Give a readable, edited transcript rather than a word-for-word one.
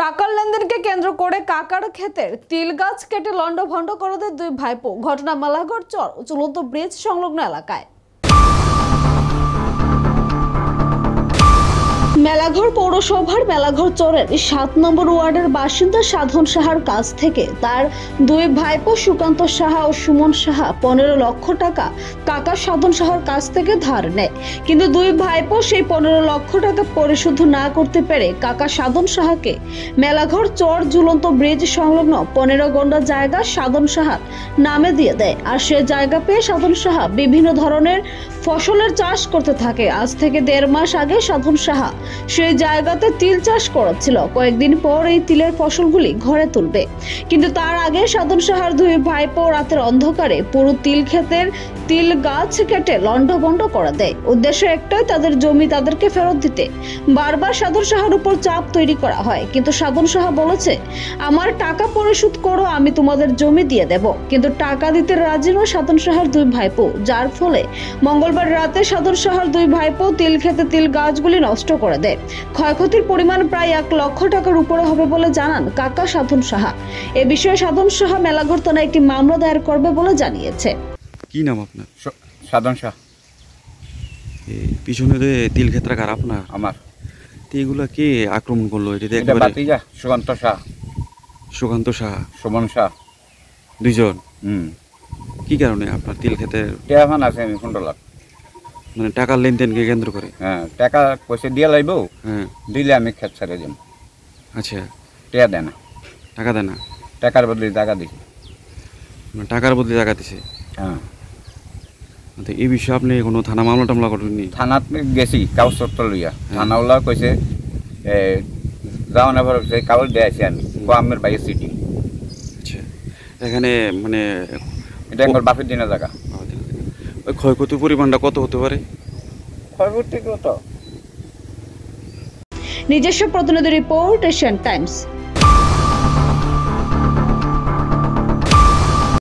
টাকার লেনদেনকে কেন্দ্র করে কাকার ক্ষেতের তিল গাছ কেটে লন্ডভন্ড করে দেয় দুই ভাইপো। ঘটনা মেলাঘর চর চলন্ত ব্রিজ সংলগ্ন এলাকায়। মেলাঘর পৌরসভার মেলাঘর চরের ৭ নম্বর ওয়ার্ডের বাসিন্দা সাধন সাহার কাছ থেকে তার দুই ভাইপো সুকান্ত সাহা ও সুমন সাহা ১৫ লক্ষ টাকা কাকা সাধন সাহার কাছ থেকে ধার নেয়। কিন্তু দুই ভাইপো সেই ১৫ লক্ষ টাকা পরিশোধ না করতে পেরে কাকা সাধন সাহাকে মেলাঘর চর ঝুলন্ত ব্রিজ সংলগ্ন ১৫ গন্ডা জায়গা সাধন সাহার নামে দিয়ে দেয়। আর সে জায়গা পেয়ে সাধন সাহা বিভিন্ন ধরনের ফসলের চাষ করতে থাকে। আজ থেকে ১.৫ মাস আগে সাধন সাহা সেই জায়গাতে তিল চাষ করেছিল। কয়েকদিন পর এই তিলের ফসলগুলি ঘরে তুলবে, কিন্তু তার আগে সাধন সাহার দুই ভাইপো রাতের অন্ধকারে পুরো তিল ক্ষেতের তিল গাছ কেটে লন্ডভন্ড করে দেয়। উদ্দেশ্য একটাই, তাদের জমি তাদেরকে ফেরত দিতে। বারবার সাধন সাহার উপর চাপ তৈরি করা হয়, কিন্তু সাধন সাহা বলেছে, আমার টাকা পরিশোধ করো, আমি তোমাদের জমি দিয়ে দেব। কিন্তু টাকা দিতে রাজি নয় সাধন সাহার দুই ভাইপো, যার ফলে মঙ্গলবার রাতে সাধন সাহার দুই ভাইপো তিল ক্ষেতে তিল গাছগুলি নষ্ট করে দেয়। ক্ষয়ক্ষতির পরিমাণ প্রায় ১ লক্ষ টাকার উপরে হবে বলে জানান কাকা সাধন সাহা। এ বিষয়ে সাধন সাহা মেলাঘর থানায় একটি মামলা দায়ের করবে বলে জানিয়েছে। কি নাম আপনার? সাধন শাহ। পিছনে যে তিল ক্ষেত্র কার আপনার? আমার। এগুলা কে আক্রমণ করলো? এটা বাতিজা সুকান্ত শাহ, সুকান্ত সাহা, সুমন শাহ, দুইজন। কি কারণে আপনার তিল ক্ষেতের টেহান আছে? আমি ১৫ লাখ। মানে টাকার লেনদেনকে কেন্দ্র করে? হ্যাঁ, টাকা পয়সা দিয়ে লাইব। হ্যাঁ, দিলে আমি ক্ষেত ছেড়ে যাব। আচ্ছা, টেয়া দেয় না। টাকা দেয় না? টাকার বদলে টাকা দিছি। মানে টাকার বদলে টাকা দিছে? হ্যাঁ। তো এই বিষয়ে আপনি কোনো থানা মামলা টামলা করেননি? থানাত গেছি কাগজপত্র লইয়া। থানাওয়ালা কইছে যাও না ভর কাগজ দিয়ে আছি আমি। আমের বাইরে সিটি। আচ্ছা, এখানে মানে এটা আমার বাপের দিনা জায়গা। ওই ক্ষয়ক্ষতির পরিমাণটা কত হতে পারে? ক্ষয়ক্ষতি কত? নিজস্ব প্রতিনিধি রিপোর্ট, এশিয়ান টাইমস।